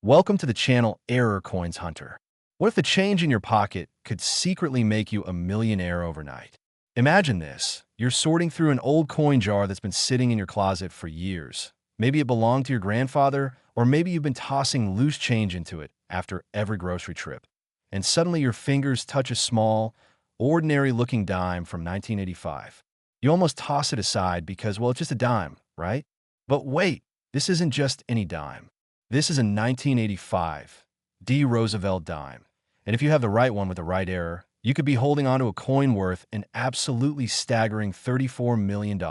Welcome to the channel Error Coins Hunter. What if the change in your pocket could secretly make you a millionaire overnight? Imagine this. You're sorting through an old coin jar that's been sitting in your closet for years. Maybe it belonged to your grandfather, or maybe you've been tossing loose change into it after every grocery trip. And suddenly your fingers touch a small, ordinary-looking dime from 1985. You almost toss it aside because, well, it's just a dime, right? But wait, this isn't just any dime. This is a 1985 Roosevelt Dime. And if you have the right one with the right error, you could be holding onto a coin worth an absolutely staggering $34 million.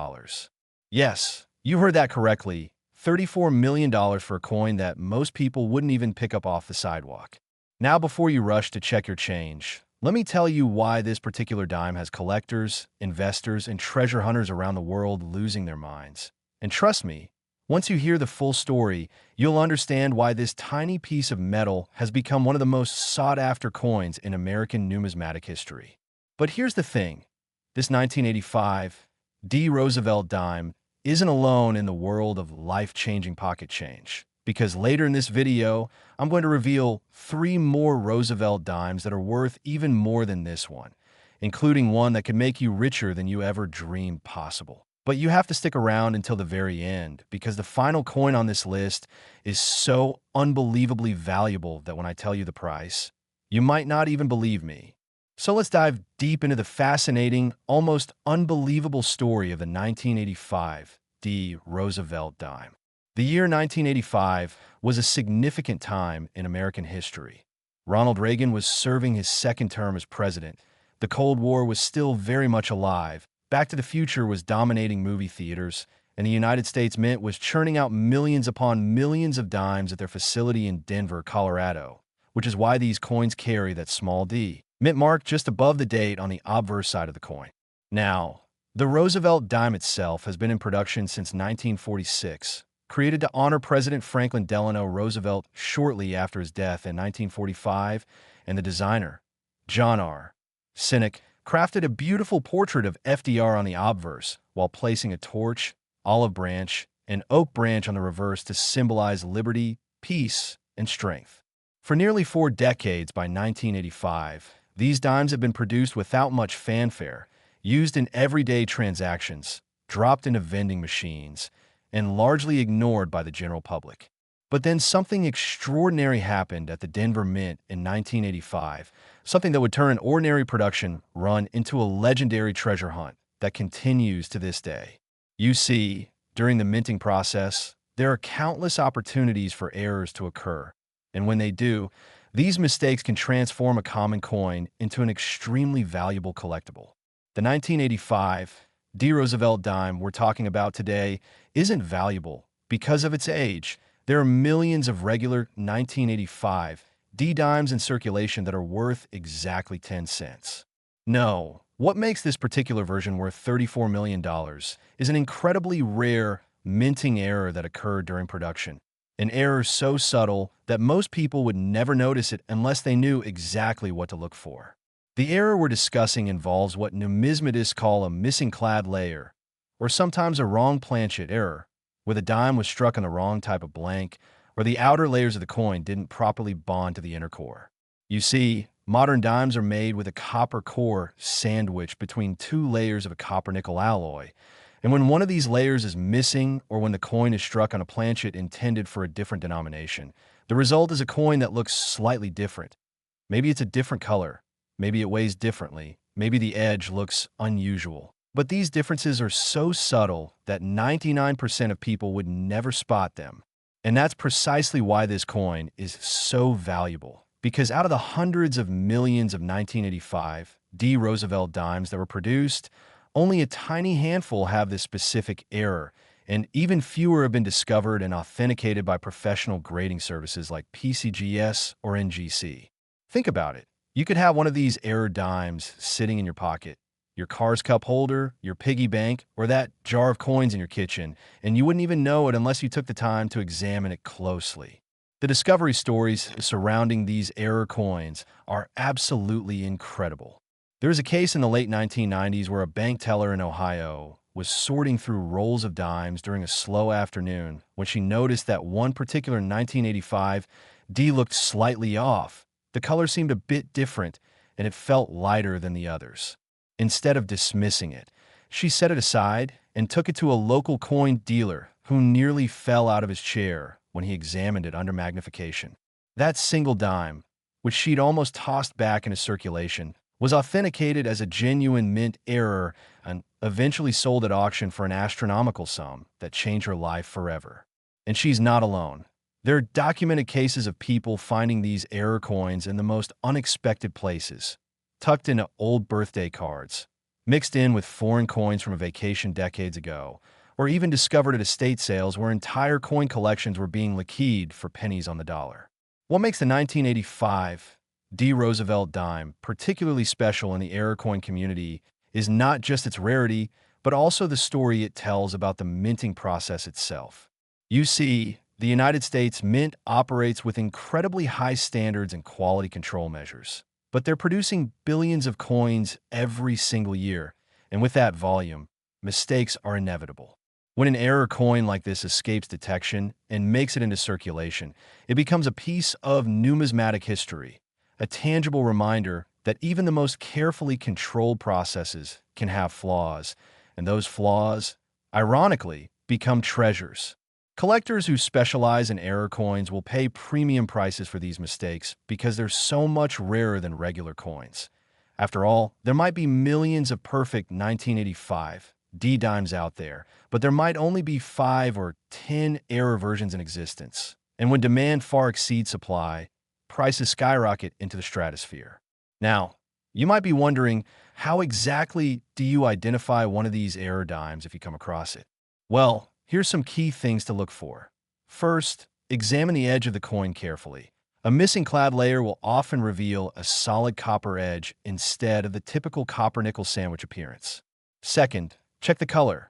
Yes, you heard that correctly. $34 million for a coin that most people wouldn't even pick up off the sidewalk. Now, before you rush to check your change, let me tell you why this particular dime has collectors, investors, and treasure hunters around the world losing their minds. And trust me, once you hear the full story, you'll understand why this tiny piece of metal has become one of the most sought-after coins in American numismatic history. But here's the thing. This 1985 Roosevelt Dime isn't alone in the world of life-changing pocket change, because later in this video, I'm going to reveal 3 more Roosevelt Dimes that are worth even more than this one, including one that could make you richer than you ever dreamed possible. But you have to stick around until the very end, because the final coin on this list is so unbelievably valuable that when I tell you the price, you might not even believe me. So let's dive deep into the fascinating, almost unbelievable story of the 1985 Roosevelt Dime. The year 1985 was a significant time in American history. Ronald Reagan was serving his second term as president. The Cold War was still very much alive. Back to the Future was dominating movie theaters, and the United States Mint was churning out millions upon millions of dimes at their facility in Denver, Colorado, which is why these coins carry that small d, mint mark just above the date on the obverse side of the coin. Now, the Roosevelt Dime itself has been in production since 1946, created to honor President Franklin Delano Roosevelt shortly after his death in 1945, and the designer, John R. Sinek, crafted a beautiful portrait of FDR on the obverse while placing a torch, olive branch, and oak branch on the reverse to symbolize liberty, peace, and strength. For nearly 4 decades by 1985, these dimes have been produced without much fanfare, used in everyday transactions, dropped into vending machines, and largely ignored by the general public. But then something extraordinary happened at the Denver Mint in 1985, something that would turn an ordinary production run into a legendary treasure hunt that continues to this day. You see, during the minting process, there are countless opportunities for errors to occur, and when they do, these mistakes can transform a common coin into an extremely valuable collectible. The 1985 Roosevelt Dime we're talking about today isn't valuable because of its age. There are millions of regular 1985 dimes in circulation that are worth exactly 10 cents. No, what makes this particular version worth $34 million is an incredibly rare minting error that occurred during production. An error so subtle that most people would never notice it unless they knew exactly what to look for. The error we're discussing involves what numismatists call a missing clad layer, or sometimes a wrong planchet error, where the dime was struck on the wrong type of blank, or the outer layers of the coin didn't properly bond to the inner core. You see, modern dimes are made with a copper core sandwiched between 2 layers of a copper-nickel alloy, and when one of these layers is missing or when the coin is struck on a planchet intended for a different denomination, the result is a coin that looks slightly different. Maybe it's a different color, maybe it weighs differently, maybe the edge looks unusual. But these differences are so subtle that 99% of people would never spot them. And that's precisely why this coin is so valuable. Because out of the hundreds of millions of 1985 Roosevelt dimes that were produced, only a tiny handful have this specific error, and even fewer have been discovered and authenticated by professional grading services like PCGS or NGC. Think about it. You could have one of these error dimes sitting in your pocket, your car's cup holder, your piggy bank, or that jar of coins in your kitchen, and you wouldn't even know it unless you took the time to examine it closely. The discovery stories surrounding these error coins are absolutely incredible. There was a case in the late 1990s where a bank teller in Ohio was sorting through rolls of dimes during a slow afternoon when she noticed that one particular 1985 D looked slightly off. The color seemed a bit different, and it felt lighter than the others. Instead of dismissing it, she set it aside and took it to a local coin dealer who nearly fell out of his chair when he examined it under magnification. That single dime, which she'd almost tossed back into circulation, was authenticated as a genuine mint error and eventually sold at auction for an astronomical sum that changed her life forever. And she's not alone. There are documented cases of people finding these error coins in the most unexpected places, tucked into old birthday cards, mixed in with foreign coins from a vacation decades ago, or even discovered at estate sales where entire coin collections were being liquidated for pennies on the dollar. What makes the 1985 D. Roosevelt Dime particularly special in the error coin community is not just its rarity, but also the story it tells about the minting process itself. You see, the United States Mint operates with incredibly high standards and quality control measures, but they're producing billions of coins every single year, and with that volume, mistakes are inevitable. When an error coin like this escapes detection and makes it into circulation, it becomes a piece of numismatic history, a tangible reminder that even the most carefully controlled processes can have flaws, and those flaws, ironically, become treasures. Collectors who specialize in error coins will pay premium prices for these mistakes because they're so much rarer than regular coins. After all, there might be millions of perfect 1985 D dimes out there, but there might only be 5 or 10 error versions in existence. And when demand far exceeds supply, prices skyrocket into the stratosphere. Now, you might be wondering, how exactly do you identify one of these error dimes if you come across it? Well, here's some key things to look for. First, examine the edge of the coin carefully. A missing clad layer will often reveal a solid copper edge instead of the typical copper-nickel sandwich appearance. Second, check the color.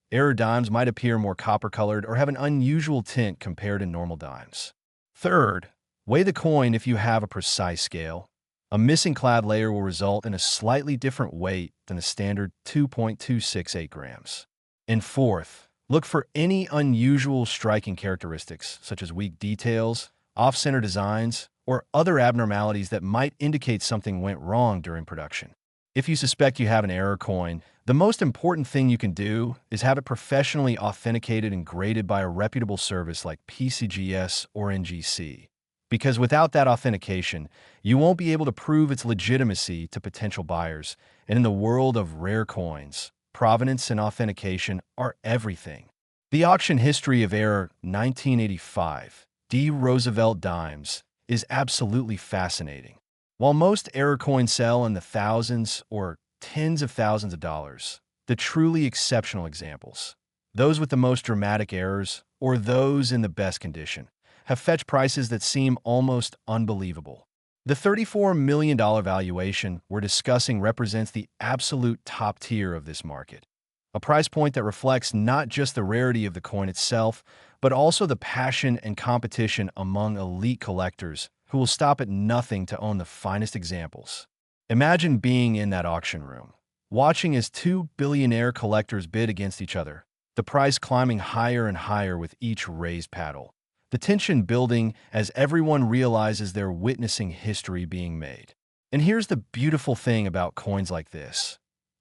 Error dimes might appear more copper-colored or have an unusual tint compared to normal dimes. Third, weigh the coin if you have a precise scale. A missing clad layer will result in a slightly different weight than the standard 2.268 grams. And fourth, look for any unusual striking characteristics, such as weak details, off-center designs, or other abnormalities that might indicate something went wrong during production. If you suspect you have an error coin, the most important thing you can do is have it professionally authenticated and graded by a reputable service like PCGS or NGC. Because without that authentication, you won't be able to prove its legitimacy to potential buyers. And in the world of rare coins, provenance and authentication are everything. The auction history of error 1985 D. Roosevelt Dimes is absolutely fascinating. While most error coins sell in the thousands or tens of thousands of dollars, the truly exceptional examples, those with the most dramatic errors or those in the best condition, have fetched prices that seem almost unbelievable. The $34 million valuation we're discussing represents the absolute top tier of this market, a price point that reflects not just the rarity of the coin itself, but also the passion and competition among elite collectors who will stop at nothing to own the finest examples. Imagine being in that auction room, watching as two billionaire collectors bid against each other, the price climbing higher and higher with each raised paddle, the tension building as everyone realizes they're witnessing history being made. And here's the beautiful thing about coins like this.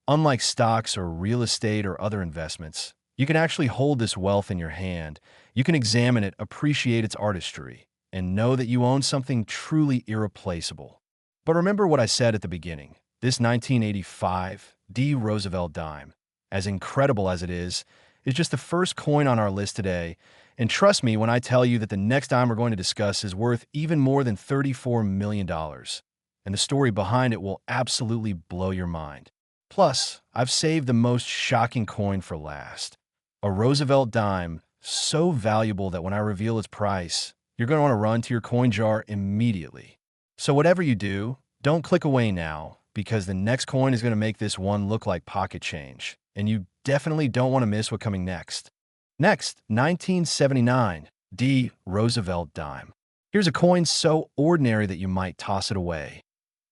Unlike stocks or real estate or other investments, you can actually hold this wealth in your hand. You can examine it, appreciate its artistry, and know that you own something truly irreplaceable. But remember what I said at the beginning. This 1985 D. Roosevelt Dime, as incredible as it is just the first coin on our list today. And trust me when I tell you that the next dime we're going to discuss is worth even more than $34 million. And the story behind it will absolutely blow your mind. Plus, I've saved the most shocking coin for last. A Roosevelt Dime, so valuable that when I reveal its price, you're going to want to run to your coin jar immediately. So whatever you do, don't click away now, because the next coin is going to make this one look like pocket change, and you definitely don't want to miss what's coming next. Next, 1979 D. Roosevelt Dime. Here's a coin so ordinary that you might toss it away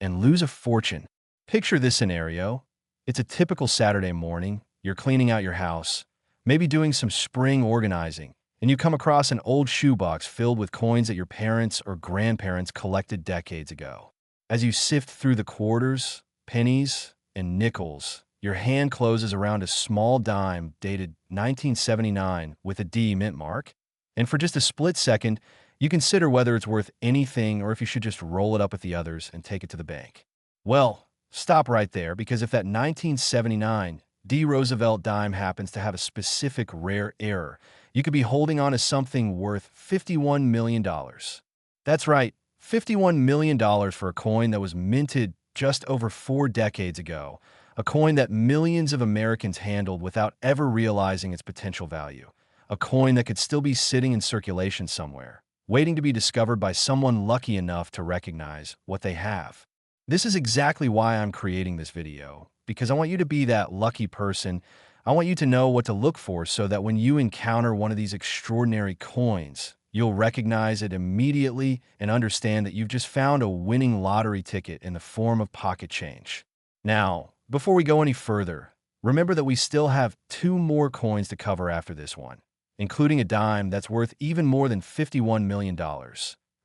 and lose a fortune. Picture this scenario. It's a typical Saturday morning. You're cleaning out your house, maybe doing some spring organizing, and you come across an old shoebox filled with coins that your parents or grandparents collected decades ago. As you sift through the quarters, pennies, and nickels, your hand closes around a small dime dated 1979 with a D mint mark, and for just a split second, you consider whether it's worth anything or if you should just roll it up with the others and take it to the bank. Well, stop right there, because if that 1979 D Roosevelt Dime happens to have a specific rare error, you could be holding on to something worth $51 million. That's right, $51 million for a coin that was minted just over 4 decades ago, a coin that millions of Americans handled without ever realizing its potential value, a coin that could still be sitting in circulation somewhere, waiting to be discovered by someone lucky enough to recognize what they have. This is exactly why I'm creating this video, because I want you to be that lucky person. I want you to know what to look for so that when you encounter one of these extraordinary coins, you'll recognize it immediately and understand that you've just found a winning lottery ticket in the form of pocket change. Now, before we go any further, remember that we still have 2 more coins to cover after this one, including a dime that's worth even more than $51 million.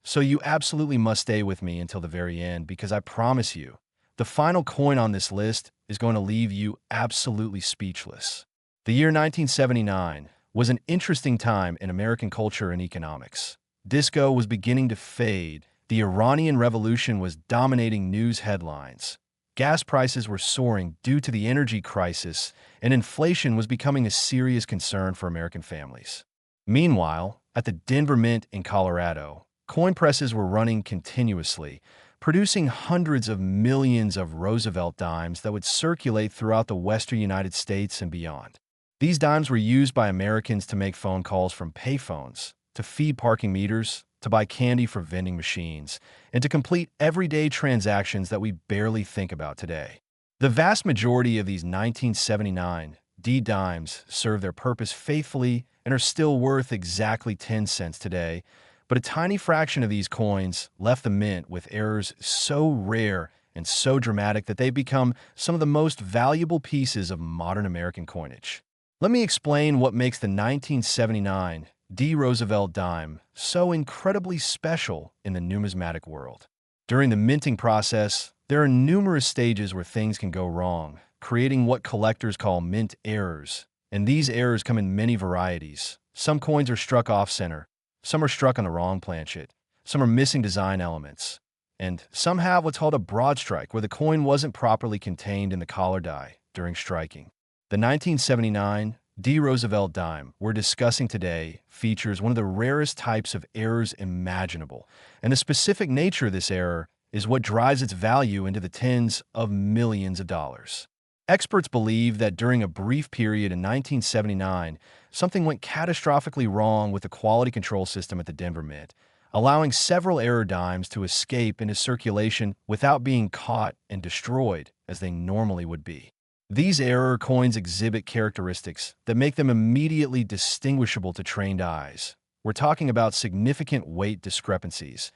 So you absolutely must stay with me until the very end, because I promise you, the final coin on this list is going to leave you absolutely speechless. The year 1979 was an interesting time in American culture and economics. Disco was beginning to fade, the Iranian Revolution was dominating news headlines, gas prices were soaring due to the energy crisis, and inflation was becoming a serious concern for American families. Meanwhile, at the Denver Mint in Colorado, coin presses were running continuously, producing hundreds of millions of Roosevelt dimes that would circulate throughout the western United States and beyond. These dimes were used by Americans to make phone calls from payphones, to feed parking meters, to buy candy for vending machines, and to complete everyday transactions that we barely think about today. The vast majority of these 1979 D dimes serve their purpose faithfully and are still worth exactly 10 cents today, but a tiny fraction of these coins left the mint with errors so rare and so dramatic that they've become some of the most valuable pieces of modern American coinage. Let me explain what makes the 1979 D Roosevelt Dime so incredibly special in the numismatic world. During the minting process, there are numerous stages where things can go wrong, creating what collectors call mint errors. And these errors come in many varieties. Some coins are struck off-center, some are struck on the wrong planchet, some are missing design elements, and some have what's called a broad strike, where the coin wasn't properly contained in the collar die during striking. The 1979 D Roosevelt Dime we're discussing today features one of the rarest types of errors imaginable, and the specific nature of this error is what drives its value into the tens of millions of dollars. Experts believe that during a brief period in 1979, something went catastrophically wrong with the quality control system at the Denver Mint, allowing several error dimes to escape into circulation without being caught and destroyed as they normally would be. These error coins exhibit characteristics that make them immediately distinguishable to trained eyes. We're talking about significant weight discrepancies,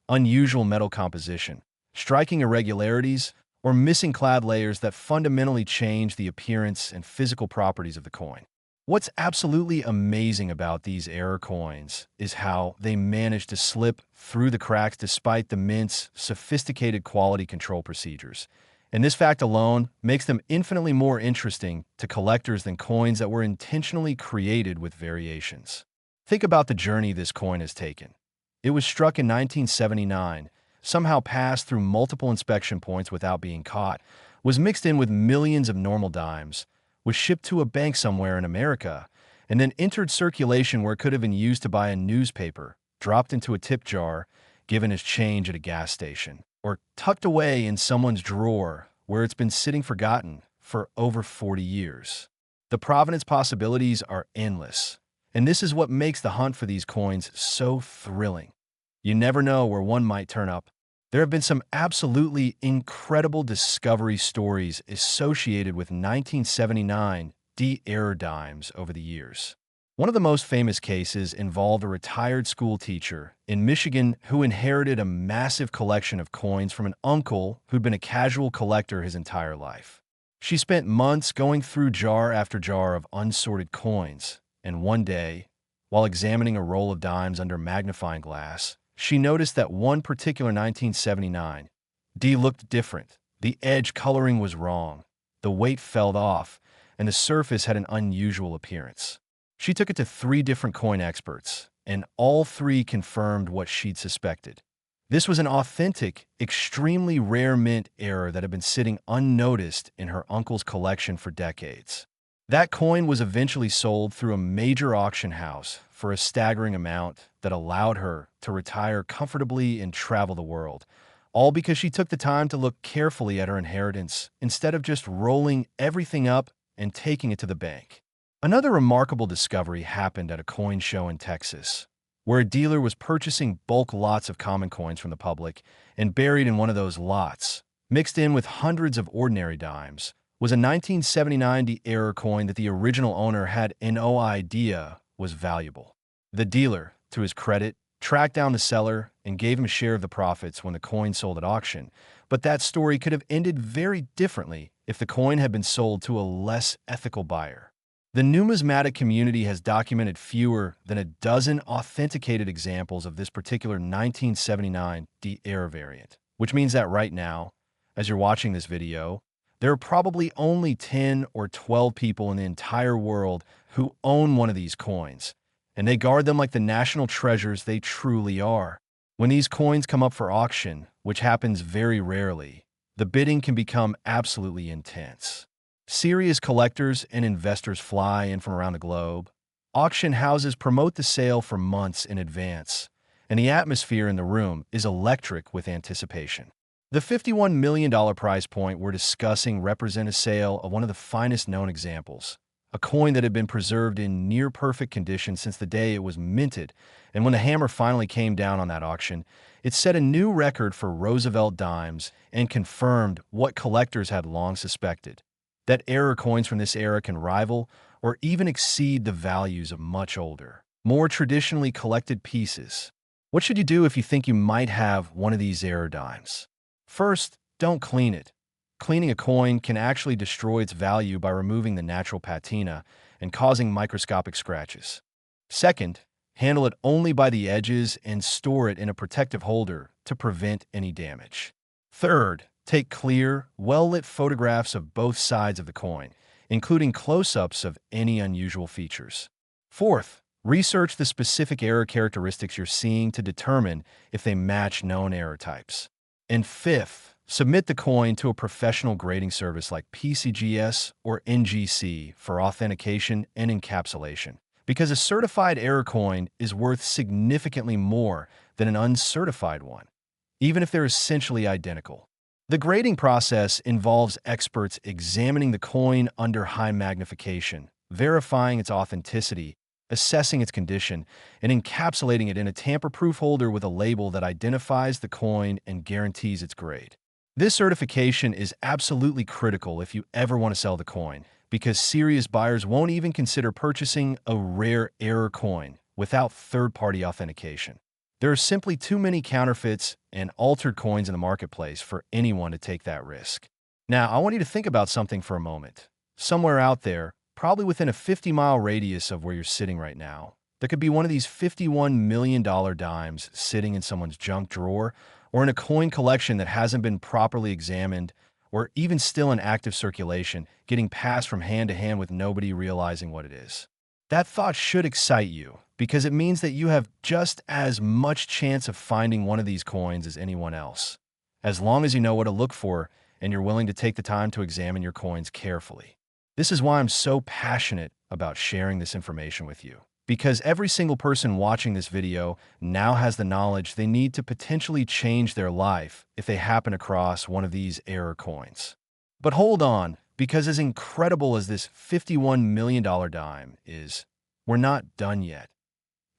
unusual metal composition, striking irregularities, or missing clad layers that fundamentally change the appearance and physical properties of the coin. What's absolutely amazing about these error coins is how they manage to slip through the cracks despite the mint's sophisticated quality control procedures. And this fact alone makes them infinitely more interesting to collectors than coins that were intentionally created with variations. Think about the journey this coin has taken. It was struck in 1979, somehow passed through multiple inspection points without being caught, was mixed in with millions of normal dimes, was shipped to a bank somewhere in America, and then entered circulation where it could have been used to buy a newspaper, dropped into a tip jar, given as change at a gas station, or tucked away in someone's drawer where it's been sitting forgotten for over 40 years. The provenance possibilities are endless, and this is what makes the hunt for these coins so thrilling. You never know where one might turn up. There have been some absolutely incredible discovery stories associated with 1979 D error dimes over the years. One of the most famous cases involved a retired school teacher in Michigan who inherited a massive collection of coins from an uncle who'd been a casual collector his entire life. She spent months going through jar after jar of unsorted coins, and one day, While examining a roll of dimes under magnifying glass, she noticed that one particular 1979 D looked different. The edge coloring was wrong, the weight fell off, and the surface had an unusual appearance. She took it to 3 different coin experts, and all 3 confirmed what she'd suspected. This was an authentic, extremely rare mint error that had been sitting unnoticed in her uncle's collection for decades. That coin was eventually sold through a major auction house for a staggering amount that allowed her to retire comfortably and travel the world, all because she took the time to look carefully at her inheritance instead of just rolling everything up and taking it to the bank. Another remarkable discovery happened at a coin show in Texas, where a dealer was purchasing bulk lots of common coins from the public, and buried in one of those lots, mixed in with hundreds of ordinary dimes, was a 1979 error coin that the original owner had no idea was valuable. The dealer, to his credit, tracked down the seller and gave him a share of the profits when the coin sold at auction, but that story could have ended very differently if the coin had been sold to a less ethical buyer. The numismatic community has documented fewer than a dozen authenticated examples of this particular 1979 error variant, which means that right now, as you're watching this video, there are probably only 10 or 12 people in the entire world who own one of these coins, and they guard them like the national treasures they truly are. When these coins come up for auction, which happens very rarely, the bidding can become absolutely intense. Serious collectors and investors fly in from around the globe. Auction houses promote the sale for months in advance, and the atmosphere in the room is electric with anticipation. The $51 million prize point we're discussing represents a sale of one of the finest known examples, a coin that had been preserved in near-perfect condition since the day it was minted, and when the hammer finally came down on that auction, it set a new record for Roosevelt Dimes and confirmed what collectors had long suspected, that error coins from this era can rival or even exceed the values of much older, more traditionally collected pieces. What should you do if you think you might have one of these error dimes? First, don't clean it. Cleaning a coin can actually destroy its value by removing the natural patina and causing microscopic scratches. Second, handle it only by the edges and store it in a protective holder to prevent any damage. Third, take clear, well-lit photographs of both sides of the coin, including close-ups of any unusual features. Fourth, research the specific error characteristics you're seeing to determine if they match known error types. And fifth, submit the coin to a professional grading service like PCGS or NGC for authentication and encapsulation, because a certified error coin is worth significantly more than an uncertified one, even if they're essentially identical. The grading process involves experts examining the coin under high magnification, verifying its authenticity, assessing its condition, and encapsulating it in a tamper-proof holder with a label that identifies the coin and guarantees its grade. This certification is absolutely critical if you ever want to sell the coin, because serious buyers won't even consider purchasing a rare error coin without third-party authentication. There are simply too many counterfeits and altered coins in the marketplace for anyone to take that risk. Now, I want you to think about something for a moment. Somewhere out there, probably within a 50-mile radius of where you're sitting right now, there could be one of these $51 million dimes sitting in someone's junk drawer or in a coin collection that hasn't been properly examined or even still in active circulation, getting passed from hand to hand with nobody realizing what it is. That thought should excite you, because it means that you have just as much chance of finding one of these coins as anyone else, as long as you know what to look for and you're willing to take the time to examine your coins carefully. This is why I'm so passionate about sharing this information with you, because every single person watching this video now has the knowledge they need to potentially change their life if they happen across one of these error coins. But hold on, because as incredible as this $51 million dime is, we're not done yet.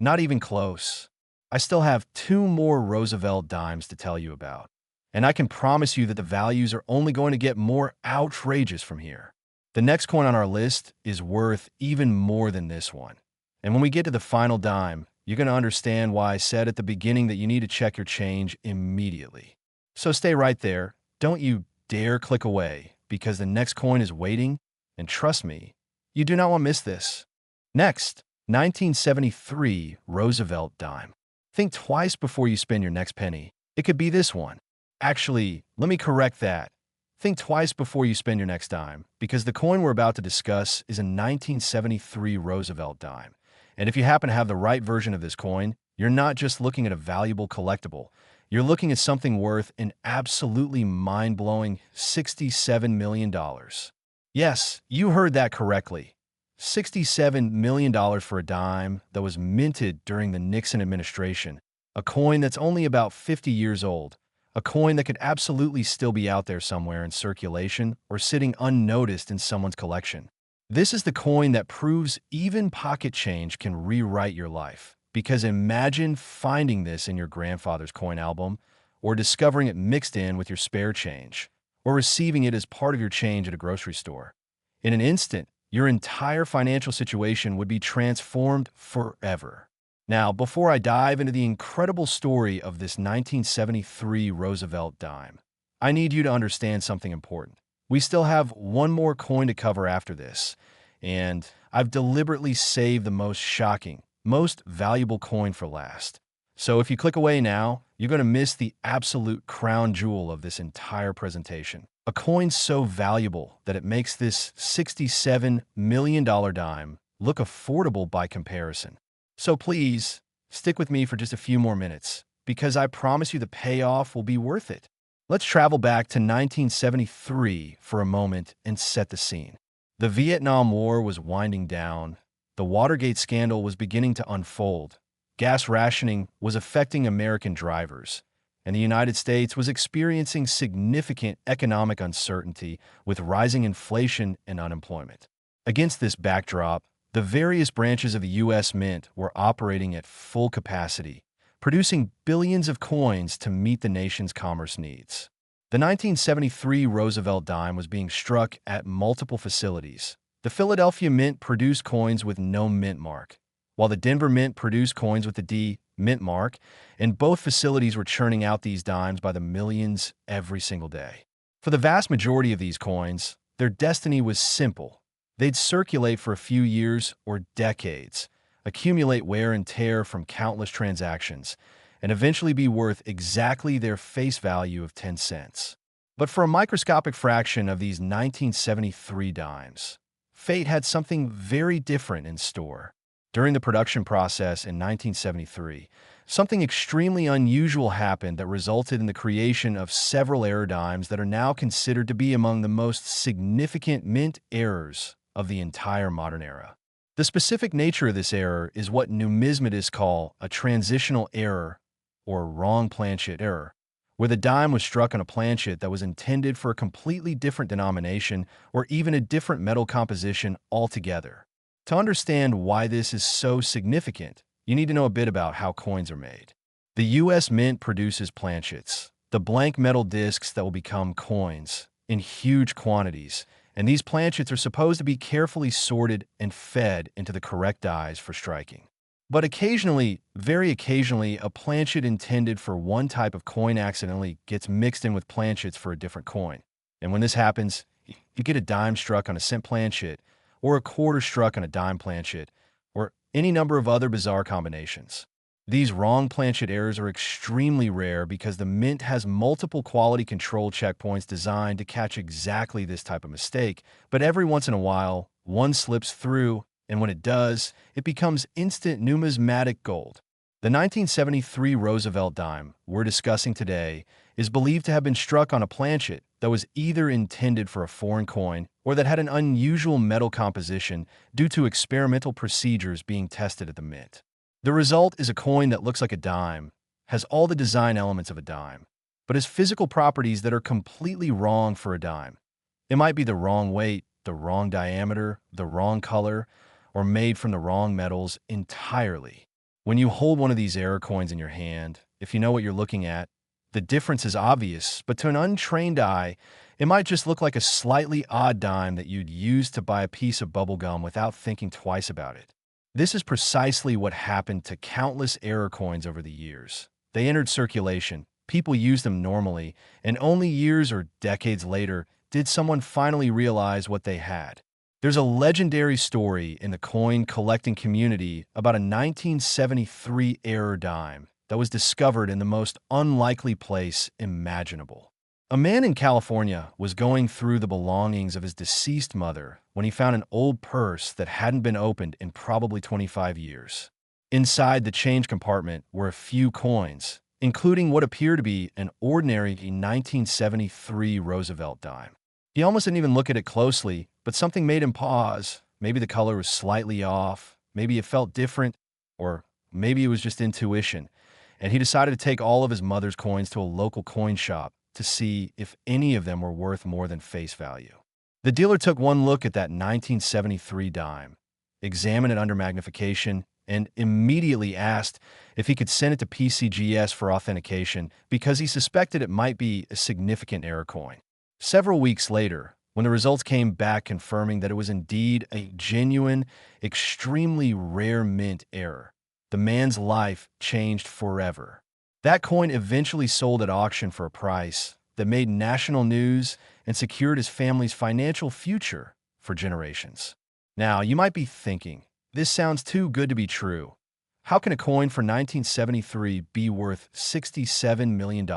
Not even close. I still have 2 more Roosevelt Dimes to tell you about, and I can promise you that the values are only going to get more outrageous from here. The next coin on our list is worth even more than this one. And when we get to the final dime, you're going to understand why I said at the beginning that you need to check your change immediately. So stay right there. Don't you dare click away, because the next coin is waiting, and trust me, you do not want to miss this. Next, 1973 Roosevelt Dime. Think twice before you spend your next penny. It could be this one. Actually, let me correct that. Think twice before you spend your next dime, because the coin we're about to discuss is a 1973 Roosevelt Dime. And if you happen to have the right version of this coin, you're not just looking at a valuable collectible. You're looking at something worth an absolutely mind-blowing $67 million. Yes, you heard that correctly. $67 million for a dime that was minted during the Nixon administration, a coin that's only about 50 years old, a coin that could absolutely still be out there somewhere in circulation or sitting unnoticed in someone's collection. This is the coin that proves even pocket change can rewrite your life. Because imagine finding this in your grandfather's coin album, or discovering it mixed in with your spare change, or receiving it as part of your change at a grocery store. In an instant, your entire financial situation would be transformed forever. Now, before I dive into the incredible story of this 1973 Roosevelt dime, I need you to understand something important. We still have one more coin to cover after this, and I've deliberately saved the most shocking, most valuable coin for last. So if you click away now, you're going to miss the absolute crown jewel of this entire presentation. A coin so valuable that it makes this $67 million dime look affordable by comparison. So please, stick with me for just a few more minutes, because I promise you the payoff will be worth it. Let's travel back to 1973 for a moment and set the scene. The Vietnam War was winding down. The Watergate scandal was beginning to unfold. Gas rationing was affecting American drivers, and the United States was experiencing significant economic uncertainty with rising inflation and unemployment. Against this backdrop, the various branches of the U.S. Mint were operating at full capacity, producing billions of coins to meet the nation's commerce needs. The 1973 Roosevelt dime was being struck at multiple facilities. The Philadelphia Mint produced coins with no mint mark, while the Denver Mint produced coins with the D mint mark, and both facilities were churning out these dimes by the millions every single day. For the vast majority of these coins, their destiny was simple. They'd circulate for a few years or decades, accumulate wear and tear from countless transactions, and eventually be worth exactly their face value of 10 cents. But for a microscopic fraction of these 1973 dimes, fate had something very different in store. During the production process in 1973, something extremely unusual happened that resulted in the creation of several error dimes that are now considered to be among the most significant mint errors of the entire modern era. The specific nature of this error is what numismatists call a transitional error or wrong planchet error, where the dime was struck on a planchet that was intended for a completely different denomination or even a different metal composition altogether. To understand why this is so significant, you need to know a bit about how coins are made. The U.S. Mint produces planchets, the blank metal discs that will become coins, in huge quantities, and these planchets are supposed to be carefully sorted and fed into the correct dies for striking. But occasionally, very occasionally, a planchet intended for one type of coin accidentally gets mixed in with planchets for a different coin. And when this happens, you get a dime struck on a cent planchet, or a quarter struck on a dime planchet, or any number of other bizarre combinations. These wrong planchet errors are extremely rare because the Mint has multiple quality control checkpoints designed to catch exactly this type of mistake, but every once in a while, one slips through, and when it does, it becomes instant numismatic gold. The 1973 Roosevelt dime we're discussing today is believed to have been struck on a planchet that was either intended for a foreign coin or that had an unusual metal composition due to experimental procedures being tested at the Mint. The result is a coin that looks like a dime, has all the design elements of a dime, but has physical properties that are completely wrong for a dime. It might be the wrong weight, the wrong diameter, the wrong color, or made from the wrong metals entirely. When you hold one of these error coins in your hand, if you know what you're looking at, the difference is obvious, but to an untrained eye, it might just look like a slightly odd dime that you'd use to buy a piece of bubble gum without thinking twice about it. This is precisely what happened to countless error coins over the years. They entered circulation, people used them normally, and only years or decades later did someone finally realize what they had. There's a legendary story in the coin collecting community about a 1973 error dime that was discovered in the most unlikely place imaginable. A man in California was going through the belongings of his deceased mother when he found an old purse that hadn't been opened in probably 25 years. Inside the change compartment were a few coins, including what appeared to be an ordinary 1973 Roosevelt dime. He almost didn't even look at it closely, but something made him pause. Maybe the color was slightly off, maybe it felt different, or maybe it was just intuition. And he decided to take all of his mother's coins to a local coin shop to see if any of them were worth more than face value. The dealer took one look at that 1973 dime, examined it under magnification, and immediately asked if he could send it to PCGS for authentication because he suspected it might be a significant error coin. Several weeks later, when the results came back confirming that it was indeed a genuine, extremely rare mint error, the man's life changed forever. That coin eventually sold at auction for a price that made national news and secured his family's financial future for generations. Now, you might be thinking, this sounds too good to be true. How can a coin for 1973 be worth $67 million?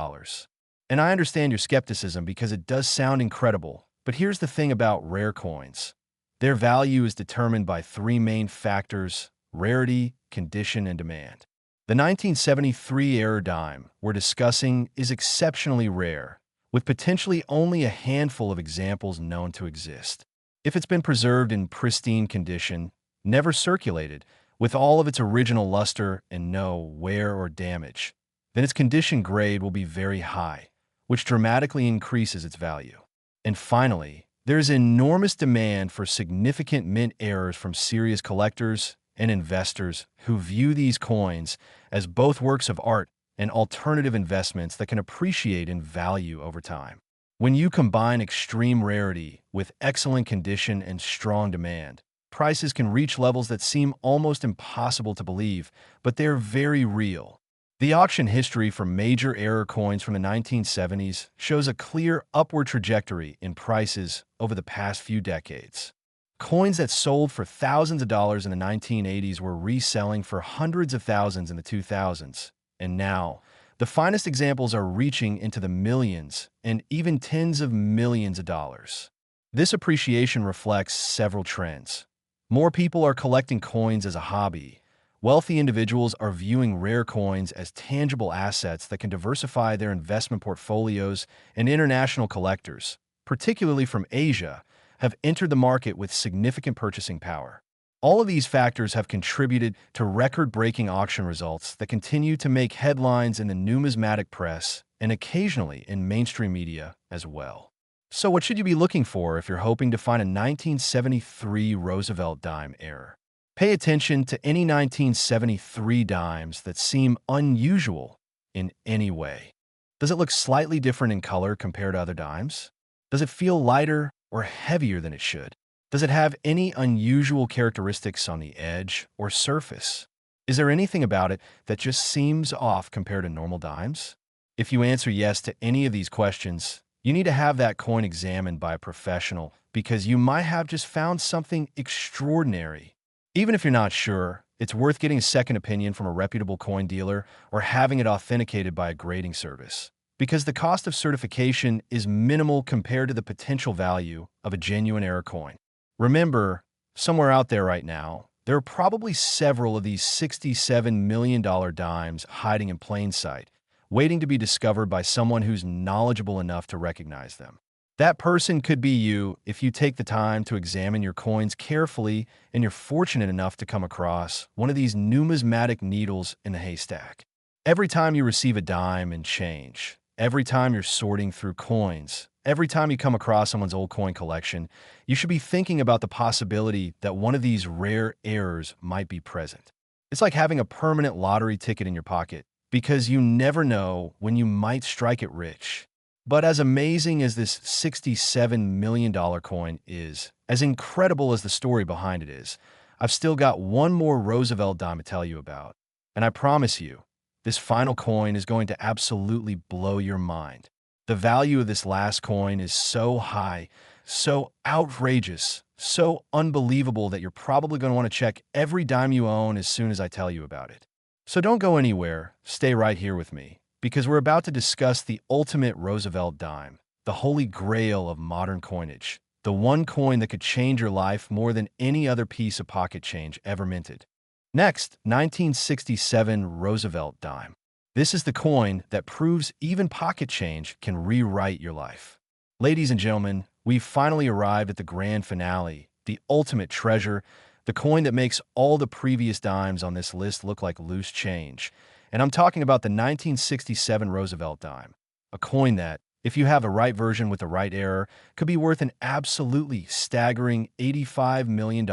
And I understand your skepticism because it does sound incredible, but here's the thing about rare coins. Their value is determined by three main factors: rarity, condition, and demand. The 1973 error dime we're discussing is exceptionally rare, with potentially only a handful of examples known to exist. If it's been preserved in pristine condition, never circulated, with all of its original luster and no wear or damage, then its condition grade will be very high, which dramatically increases its value. And finally, there is enormous demand for significant mint errors from serious collectors and investors who view these coins as both works of art and alternative investments that can appreciate in value over time. When you combine extreme rarity with excellent condition and strong demand, prices can reach levels that seem almost impossible to believe, but they're very real. The auction history for major error coins from the 1970s shows a clear upward trajectory in prices over the past few decades. Coins that sold for thousands of dollars in the 1980s were reselling for hundreds of thousands in the 2000s, and now, the finest examples are reaching into the millions and even tens of millions of dollars. This appreciation reflects several trends. More people are collecting coins as a hobby. Wealthy individuals are viewing rare coins as tangible assets that can diversify their investment portfolios, and international collectors, particularly from Asia, have entered the market with significant purchasing power. All of these factors have contributed to record-breaking auction results that continue to make headlines in the numismatic press and occasionally in mainstream media as well. So what should you be looking for if you're hoping to find a 1973 Roosevelt dime error? Pay attention to any 1973 dimes that seem unusual in any way. Does it look slightly different in color compared to other dimes? Does it feel lighter or heavier than it should? Does it have any unusual characteristics on the edge or surface? Is there anything about it that just seems off compared to normal dimes? If you answer yes to any of these questions, you need to have that coin examined by a professional because you might have just found something extraordinary. Even if you're not sure, it's worth getting a second opinion from a reputable coin dealer or having it authenticated by a grading service, because the cost of certification is minimal compared to the potential value of a genuine error coin. Remember, somewhere out there right now, there are probably several of these $67 million dimes hiding in plain sight, waiting to be discovered by someone who's knowledgeable enough to recognize them. That person could be you if you take the time to examine your coins carefully and you're fortunate enough to come across one of these numismatic needles in the haystack. Every time you receive a dime and change, every time you're sorting through coins, every time you come across someone's old coin collection, you should be thinking about the possibility that one of these rare errors might be present. It's like having a permanent lottery ticket in your pocket, because you never know when you might strike it rich. But as amazing as this $67 million coin is, as incredible as the story behind it is, I've still got one more Roosevelt dime to tell you about. And I promise you, this final coin is going to absolutely blow your mind. The value of this last coin is so high so outrageous, so unbelievable that you're probably going to want to check every dime you own as soon as I tell you about it. So don't go anywhere, stay right here with me, because we're about to discuss the ultimate Roosevelt dime, the holy grail of modern coinage, the one coin that could change your life more than any other piece of pocket change ever minted. Next, 1967 Roosevelt Dime. This is the coin that proves even pocket change can rewrite your life. Ladies and gentlemen, we've finally arrived at the grand finale, the ultimate treasure, the coin that makes all the previous dimes on this list look like loose change. And I'm talking about the 1967 Roosevelt Dime, a coin that, if you have a right version with the right error, could be worth an absolutely staggering $85 million.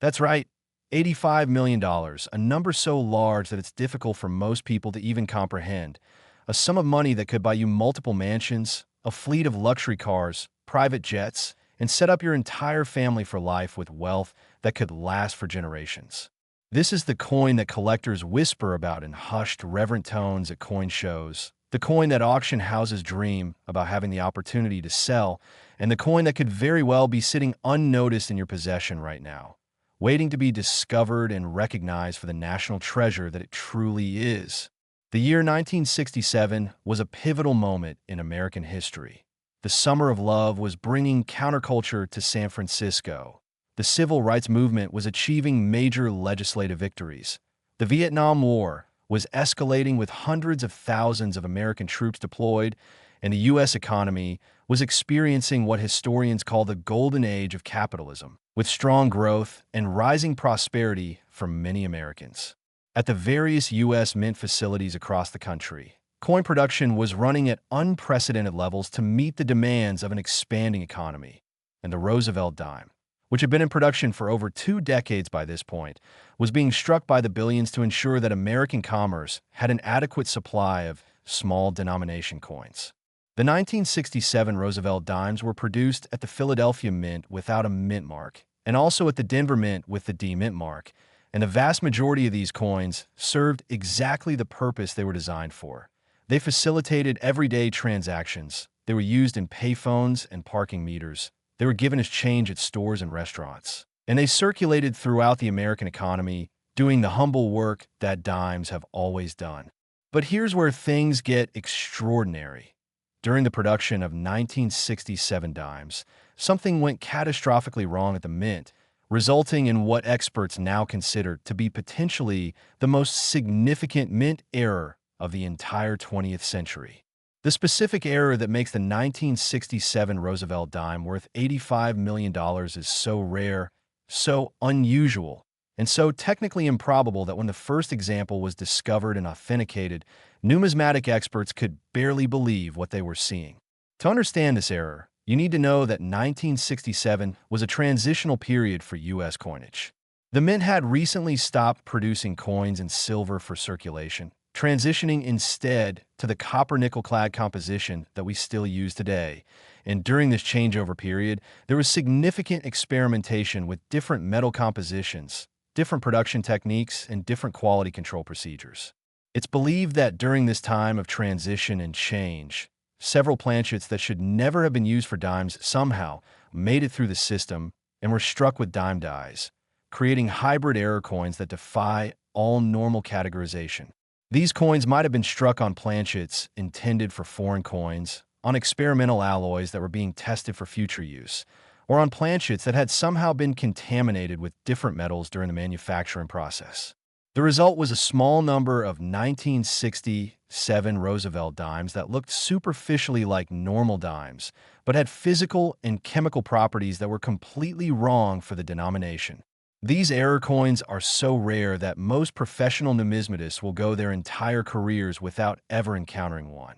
That's right, $85 million, a number so large that it's difficult for most people to even comprehend. A sum of money that could buy you multiple mansions, a fleet of luxury cars, private jets, and set up your entire family for life with wealth that could last for generations. This is the coin that collectors whisper about in hushed, reverent tones at coin shows, the coin that auction houses dream about having the opportunity to sell, and the coin that could very well be sitting unnoticed in your possession right now, waiting to be discovered and recognized for the national treasure that it truly is. The year 1967 was a pivotal moment in American history. The Summer of Love was bringing counterculture to San Francisco. The civil rights movement was achieving major legislative victories. The Vietnam War was escalating with hundreds of thousands of American troops deployed, and the U.S. economy was experiencing what historians call the golden age of capitalism, with strong growth and rising prosperity for many Americans. At the various U.S. mint facilities across the country, coin production was running at unprecedented levels to meet the demands of an expanding economy. And the Roosevelt Dime, which had been in production for over 2 decades by this point, was being struck by the billions to ensure that American commerce had an adequate supply of small denomination coins. The 1967 Roosevelt Dimes were produced at the Philadelphia Mint without a mint mark, and also at the Denver Mint with the D mint mark, and the vast majority of these coins served exactly the purpose they were designed for. They facilitated everyday transactions. They were used in payphones and parking meters. They were given as change at stores and restaurants. And they circulated throughout the American economy, doing the humble work that dimes have always done. But here's where things get extraordinary. During the production of 1967 dimes, something went catastrophically wrong at the mint, resulting in what experts now consider to be potentially the most significant mint error of the entire 20th century. The specific error that makes the 1967 Roosevelt dime worth $85 million is so rare, so unusual, and so technically improbable that when the first example was discovered and authenticated, numismatic experts could barely believe what they were seeing. To understand this error, you need to know that 1967 was a transitional period for U.S. coinage. The mint had recently stopped producing coins in silver for circulation, transitioning instead to the copper-nickel clad composition that we still use today. And during this changeover period, there was significant experimentation with different metal compositions, different production techniques, and different quality control procedures. It's believed that during this time of transition and change, several planchets that should never have been used for dimes somehow made it through the system and were struck with dime dies, creating hybrid error coins that defy all normal categorization. These coins might have been struck on planchets intended for foreign coins, on experimental alloys that were being tested for future use, or on planchets that had somehow been contaminated with different metals during the manufacturing process. The result was a small number of 1967 Roosevelt dimes that looked superficially like normal dimes, but had physical and chemical properties that were completely wrong for the denomination. These error coins are so rare that most professional numismatists will go their entire careers without ever encountering one.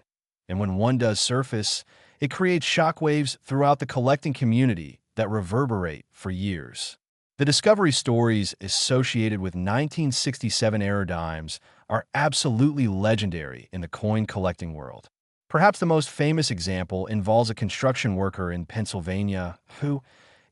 And when one does surface, it creates shockwaves throughout the collecting community that reverberate for years. The discovery stories associated with 1967 error dimes are absolutely legendary in the coin collecting world. Perhaps the most famous example involves a construction worker in Pennsylvania who,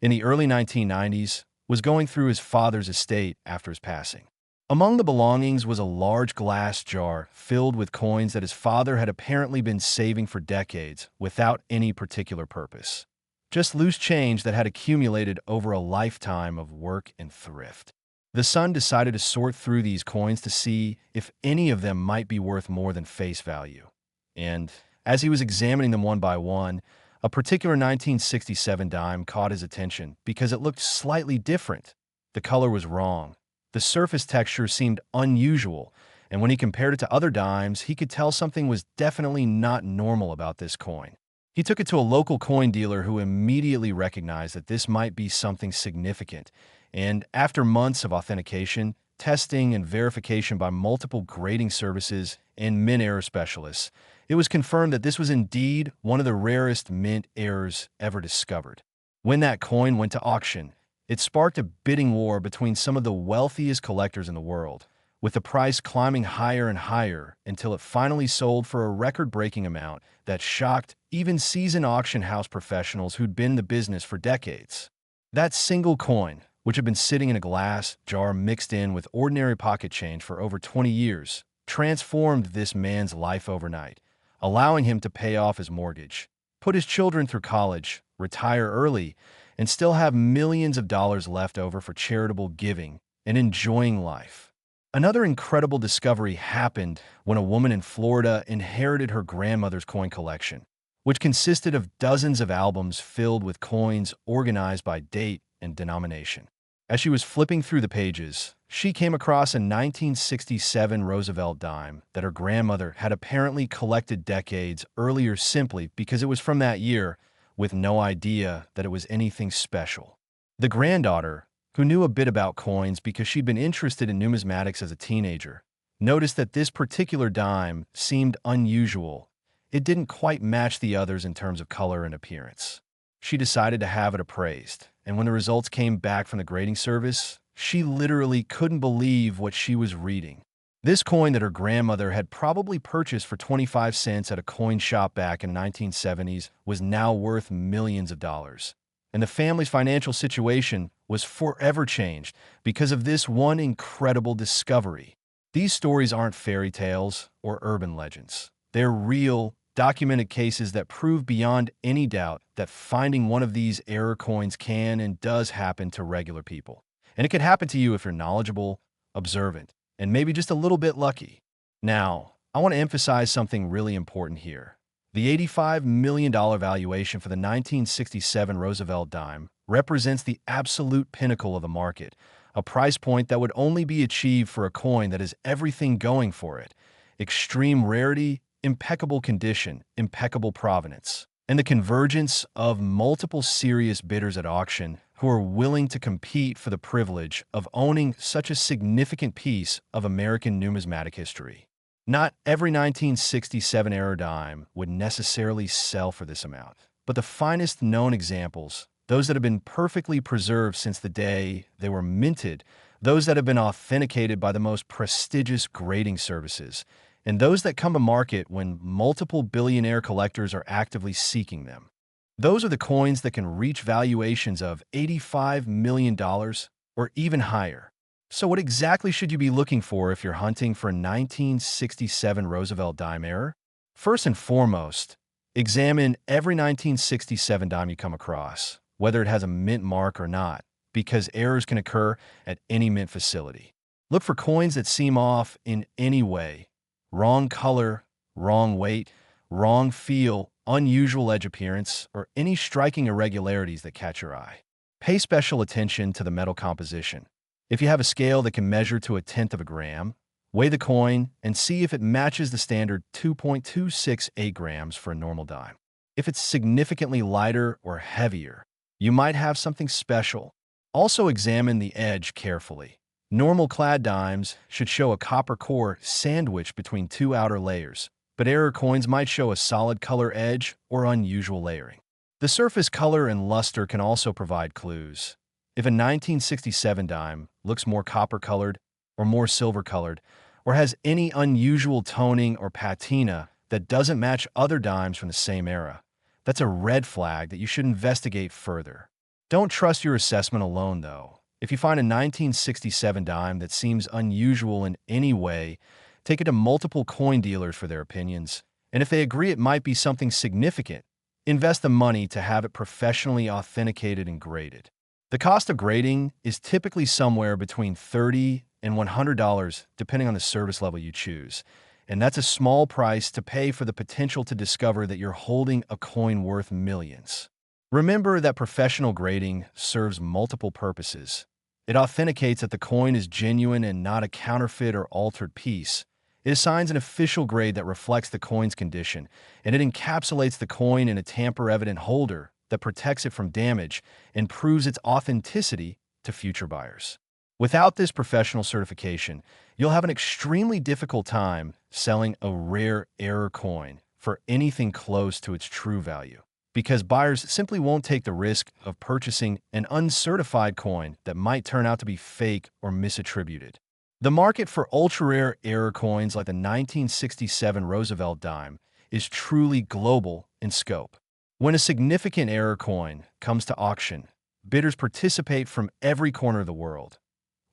in the early 1990s, was going through his father's estate after his passing. Among the belongings was a large glass jar filled with coins that his father had apparently been saving for decades without any particular purpose. just loose change that had accumulated over a lifetime of work and thrift. The son decided to sort through these coins to see if any of them might be worth more than face value. And as he was examining them one by one, a particular 1967 dime caught his attention because it looked slightly different. The color was wrong. The surface texture seemed unusual, and when he compared it to other dimes, he could tell something was definitely not normal about this coin. He took it to a local coin dealer who immediately recognized that this might be something significant, and after months of authentication, testing, and verification by multiple grading services and mint error specialists, it was confirmed that this was indeed one of the rarest mint errors ever discovered. When that coin went to auction, it sparked a bidding war between some of the wealthiest collectors in the world, with the price climbing higher and higher until it finally sold for a record-breaking amount that shocked even seasoned auction house professionals who'd been in the business for decades. That single coin, which had been sitting in a glass jar mixed in with ordinary pocket change for over 20 years, transformed this man's life overnight, allowing him to pay off his mortgage, put his children through college, retire early, and still have millions of dollars left over for charitable giving and enjoying life. Another incredible discovery happened when a woman in Florida inherited her grandmother's coin collection, which consisted of dozens of albums filled with coins organized by date and denomination. As she was flipping through the pages, she came across a 1967 Roosevelt Dime that her grandmother had apparently collected decades earlier simply because it was from that year, with no idea that it was anything special. The granddaughter, who knew a bit about coins because she'd been interested in numismatics as a teenager, noticed that this particular dime seemed unusual. It didn't quite match the others in terms of color and appearance. She decided to have it appraised, and when the results came back from the grading service, she literally couldn't believe what she was reading. This coin that her grandmother had probably purchased for 25 cents at a coin shop back in the 1970s was now worth millions of dollars. And the family's financial situation was forever changed because of this one incredible discovery. These stories aren't fairy tales or urban legends. They're real, documented cases that prove beyond any doubt that finding one of these error coins can and does happen to regular people. And it could happen to you if you're knowledgeable, observant, and maybe just a little bit lucky. Now, I want to emphasize something really important here. The $85 million valuation for the 1967 Roosevelt Dime represents the absolute pinnacle of the market, a price point that would only be achieved for a coin that has everything going for it: extreme rarity, impeccable condition, impeccable provenance, and the convergence of multiple serious bidders at auction who are willing to compete for the privilege of owning such a significant piece of American numismatic history. Not every 1967 era dime would necessarily sell for this amount, but the finest known examples, those that have been perfectly preserved since the day they were minted, those that have been authenticated by the most prestigious grading services, and those that come to market when multiple billionaire collectors are actively seeking them. Those are the coins that can reach valuations of $85 million or even higher. So what exactly should you be looking for if you're hunting for a 1967 Roosevelt Dime error? First and foremost, examine every 1967 dime you come across, whether it has a mint mark or not, because errors can occur at any mint facility. Look for coins that seem off in any way: wrong color, wrong weight, wrong feel, unusual edge appearance, or any striking irregularities that catch your eye. Pay special attention to the metal composition. If you have a scale that can measure to 1/10 of a gram, weigh the coin and see if it matches the standard 2.268 grams for a normal dime. If it's significantly lighter or heavier, you might have something special. Also examine the edge carefully. Normal clad dimes should show a copper core sandwiched between two outer layers, but error coins might show a solid color edge or unusual layering. The surface color and luster can also provide clues. If a 1967 dime looks more copper-colored or more silver-colored, or has any unusual toning or patina that doesn't match other dimes from the same era, that's a red flag that you should investigate further. Don't trust your assessment alone, though. If you find a 1967 dime that seems unusual in any way, take it to multiple coin dealers for their opinions, and if they agree it might be something significant, invest the money to have it professionally authenticated and graded. The cost of grading is typically somewhere between $30 and $100, depending on the service level you choose. And that's a small price to pay for the potential to discover that you're holding a coin worth millions. Remember that professional grading serves multiple purposes. It authenticates that the coin is genuine and not a counterfeit or altered piece. It assigns an official grade that reflects the coin's condition, and it encapsulates the coin in a tamper-evident holder that protects it from damage and proves its authenticity to future buyers. Without this professional certification, you'll have an extremely difficult time selling a rare error coin for anything close to its true value, because buyers simply won't take the risk of purchasing an uncertified coin that might turn out to be fake or misattributed. The market for ultra-rare error coins like the 1967 Roosevelt Dime is truly global in scope. When a significant error coin comes to auction, bidders participate from every corner of the world.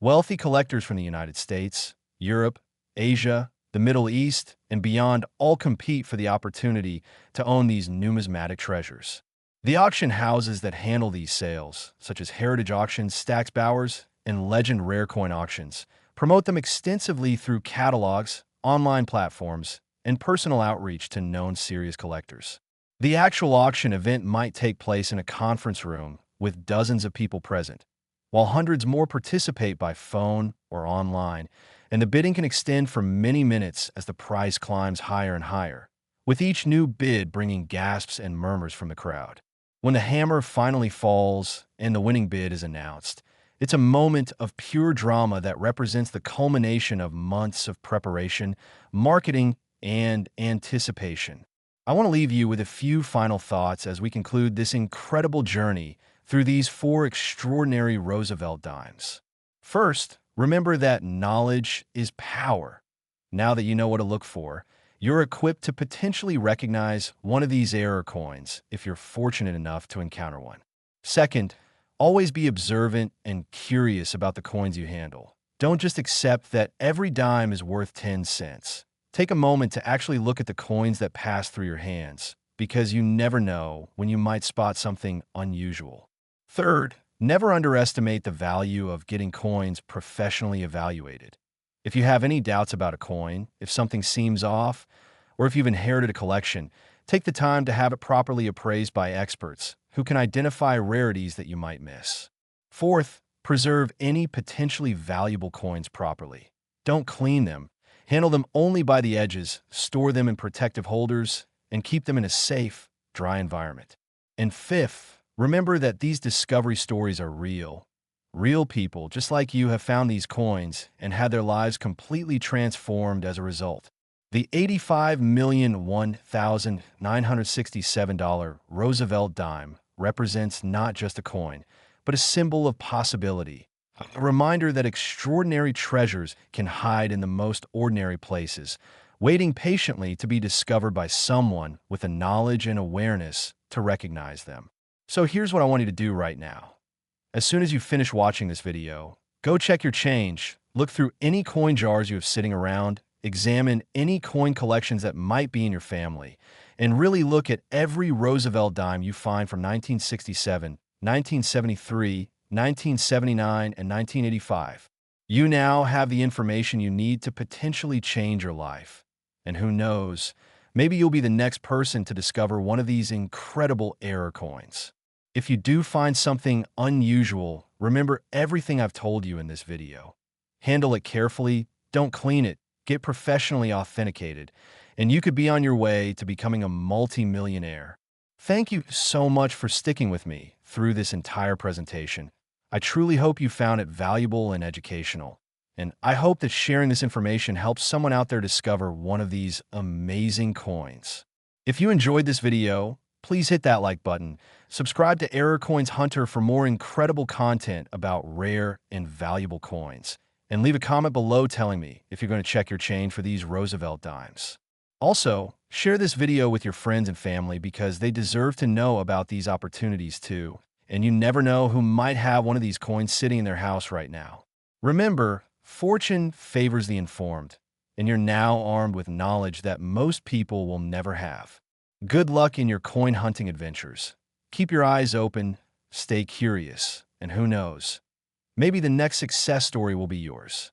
Wealthy collectors from the United States, Europe, Asia, the Middle East, and beyond all compete for the opportunity to own these numismatic treasures. The auction houses that handle these sales, such as Heritage Auctions, Stack's Bowers, and Legend Rare Coin Auctions, promote them extensively through catalogs, online platforms, and personal outreach to known serious collectors. The actual auction event might take place in a conference room with dozens of people present, while hundreds more participate by phone or online, and the bidding can extend for many minutes as the price climbs higher and higher, with each new bid bringing gasps and murmurs from the crowd. When the hammer finally falls and the winning bid is announced, it's a moment of pure drama that represents the culmination of months of preparation, marketing, and anticipation. I want to leave you with a few final thoughts as we conclude this incredible journey through these 4 extraordinary Roosevelt dimes. First, remember that knowledge is power. Now that you know what to look for, you're equipped to potentially recognize one of these error coins if you're fortunate enough to encounter one. Second, always be observant and curious about the coins you handle. Don't just accept that every dime is worth 10 cents. Take a moment to actually look at the coins that pass through your hands, because you never know when you might spot something unusual. Third, never underestimate the value of getting coins professionally evaluated. If you have any doubts about a coin, if something seems off, or if you've inherited a collection, take the time to have it properly appraised by experts who can identify rarities that you might miss. Fourth, preserve any potentially valuable coins properly. Don't clean them. Handle them only by the edges, store them in protective holders, and keep them in a safe, dry environment. And fifth, remember that these discovery stories are real. Real people, just like you, have found these coins and had their lives completely transformed as a result. The $85,001,967 Roosevelt Dime represents not just a coin, but a symbol of possibility. A reminder that extraordinary treasures can hide in the most ordinary places, waiting patiently to be discovered by someone with the knowledge and awareness to recognize them. So here's what I want you to do right now. As soon as you finish watching this video, go check your change, look through any coin jars you have sitting around, examine any coin collections that might be in your family, and really look at every Roosevelt dime you find from 1967, 1973, 1979, and 1985. You now have the information you need to potentially change your life. And who knows, maybe you'll be the next person to discover one of these incredible error coins. If you do find something unusual, remember everything I've told you in this video. Handle it carefully, don't clean it, get professionally authenticated, and you could be on your way to becoming a multi-millionaire. Thank you so much for sticking with me through this entire presentation. I truly hope you found it valuable and educational, and I hope that sharing this information helps someone out there discover one of these amazing coins. If you enjoyed this video, please hit that like button, subscribe to Error Coins Hunter for more incredible content about rare and valuable coins, and leave a comment below telling me if you're going to check your chain for these Roosevelt dimes. Also, share this video with your friends and family because they deserve to know about these opportunities too. And you never know who might have one of these coins sitting in their house right now. Remember, fortune favors the informed, and you're now armed with knowledge that most people will never have. Good luck in your coin hunting adventures. Keep your eyes open, stay curious, and who knows, maybe the next success story will be yours.